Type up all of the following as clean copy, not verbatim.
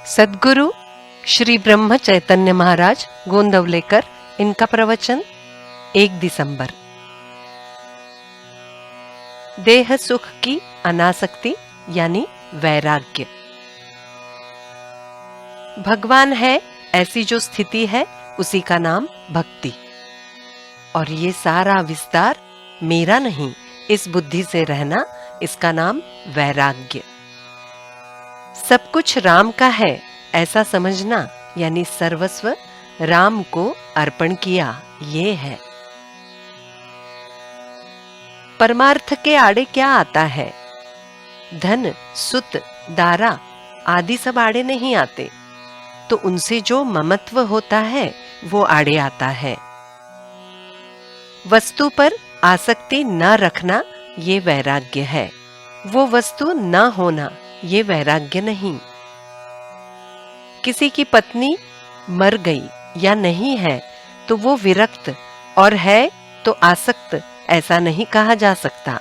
सद्गुरु श्री ब्रह्म चैतन्य महाराज गोंदवलेकर, इनका प्रवचन 1 दिसंबर। देह सुख की अनासक्ति यानी वैराग्य। भगवान है ऐसी जो स्थिति है उसी का नाम भक्ति, और ये सारा विस्तार मेरा नहीं, इस बुद्धि से रहना, इसका नाम वैराग्य। सब कुछ राम का है ऐसा समझना यानी सर्वस्व राम को अर्पण किया, ये है। परमार्थ के आड़े क्या आता है? धन, सुत, दारा आदि सब आड़े नहीं आते, तो उनसे जो ममत्व होता है वो आड़े आता है। वस्तु पर आसक्ति न रखना ये वैराग्य है, वो वस्तु न होना ये वैराग्य नहीं। किसी की पत्नी मर गई या नहीं है तो वो विरक्त, और है तो आसक्त ऐसा नहीं कहा जा सकता।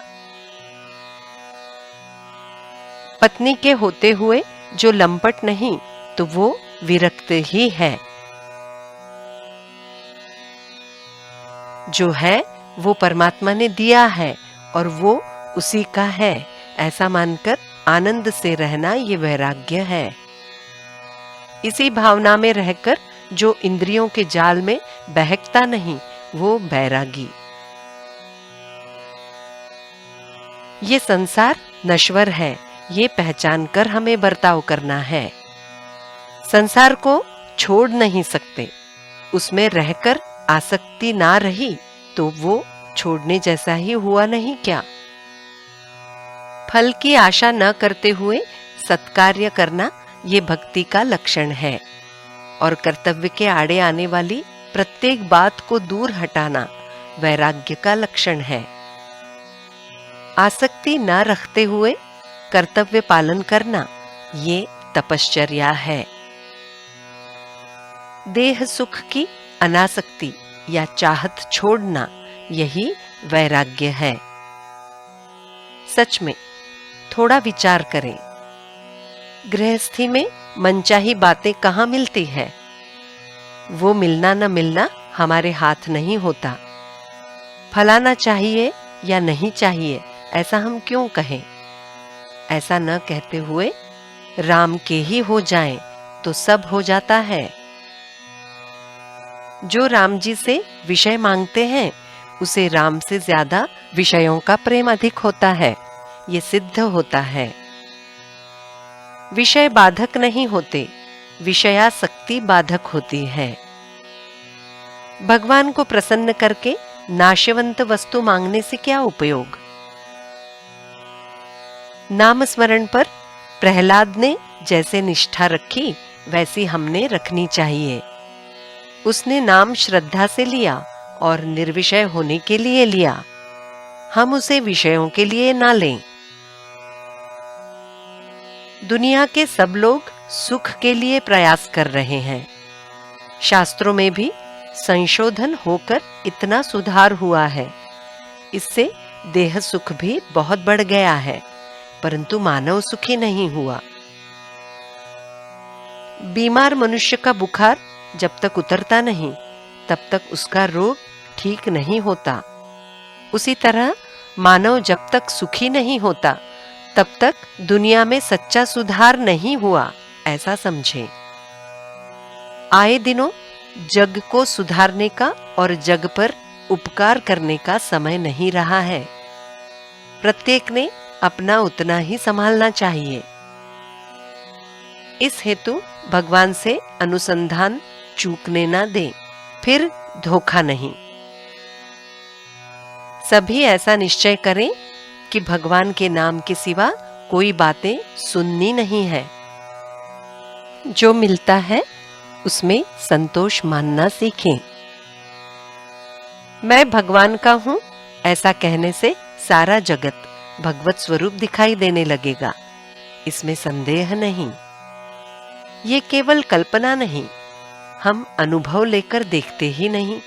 पत्नी के होते हुए जो लंपट नहीं तो वो विरक्त ही है। जो है वो परमात्मा ने दिया है और वो उसी का है, ऐसा मानकर आनंद से रहना ये वैराग्य है। इसी भावना में रहकर जो इंद्रियों के जाल में बहकता नहीं वो बैरागी। ये संसार नश्वर है, ये पहचान कर हमें बर्ताव करना है। संसार को छोड़ नहीं सकते, उसमें रहकर आसक्ति ना रही तो वो छोड़ने जैसा ही हुआ नहीं क्या? फल की आशा न करते हुए सत्कार्य करना ये भक्ति का लक्षण है, और कर्तव्य के आड़े आने वाली प्रत्येक बात को दूर हटाना वैराग्य का लक्षण है। आसक्ति न रखते हुए कर्तव्य पालन करना ये तपश्चर्या है। देह सुख की अनासक्ति या चाहत छोड़ना यही वैराग्य है। सच में थोड़ा विचार करें, गृहस्थी में मनचाही बातें कहाँ मिलती है? वो मिलना न मिलना हमारे हाथ नहीं होता। फलाना चाहिए या नहीं चाहिए ऐसा हम क्यों कहें? ऐसा न कहते हुए राम के ही हो जाएं तो सब हो जाता है। जो राम जी से विषय मांगते हैं उसे राम से ज्यादा विषयों का प्रेम अधिक होता है, ये सिद्ध होता है। विषय बाधक नहीं होते, विषयासक्ति बाधक होती है। भगवान को प्रसन्न करके नाशवंत वस्तु मांगने से क्या उपयोग? नाम स्मरण पर प्रहलाद ने जैसे निष्ठा रखी वैसी हमने रखनी चाहिए। उसने नाम श्रद्धा से लिया और निर्विषय होने के लिए लिया, हम उसे विषयों के लिए ना लें। दुनिया के सब लोग सुख के लिए प्रयास कर रहे हैं। शास्त्रों में भी संशोधन होकर इतना सुधार हुआ है, इससे देह सुख भी बहुत बढ़ गया है, परंतु मानव सुखी नहीं हुआ। बीमार मनुष्य का बुखार जब तक उतरता नहीं तब तक उसका रोग ठीक नहीं होता। उसी तरह मानव जब तक सुखी नहीं होता तब तक दुनिया में सच्चा सुधार नहीं हुआ, ऐसा समझें। आए दिनों जग को सुधारने का और जग पर उपकार करने का समय नहीं रहा है। प्रत्येक ने अपना उतना ही संभालना चाहिए। इस हेतु भगवान से अनुसंधान चूकने ना दें, फिर धोखा नहीं। सभी ऐसा निश्चय करें कि भगवान के नाम के सिवा कोई बातें सुननी नहीं है। जो मिलता है उसमें संतोष मानना सीखें। मैं भगवान का हूं ऐसा कहने से सारा जगत भगवत स्वरूप दिखाई देने लगेगा, इसमें संदेह नहीं। ये केवल कल्पना नहीं, हम अनुभव लेकर देखते ही नहीं।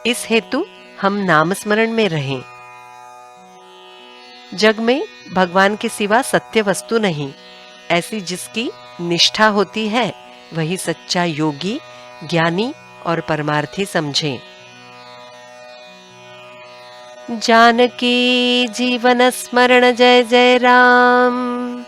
इस हेतु हम नाम स्मरण में रहें। जग में भगवान के सिवा सत्य वस्तु नहीं, ऐसी जिसकी निष्ठा होती है वही सच्चा योगी, ज्ञानी और परमार्थी समझे। जानकी जीवन स्मरण जय जय राम।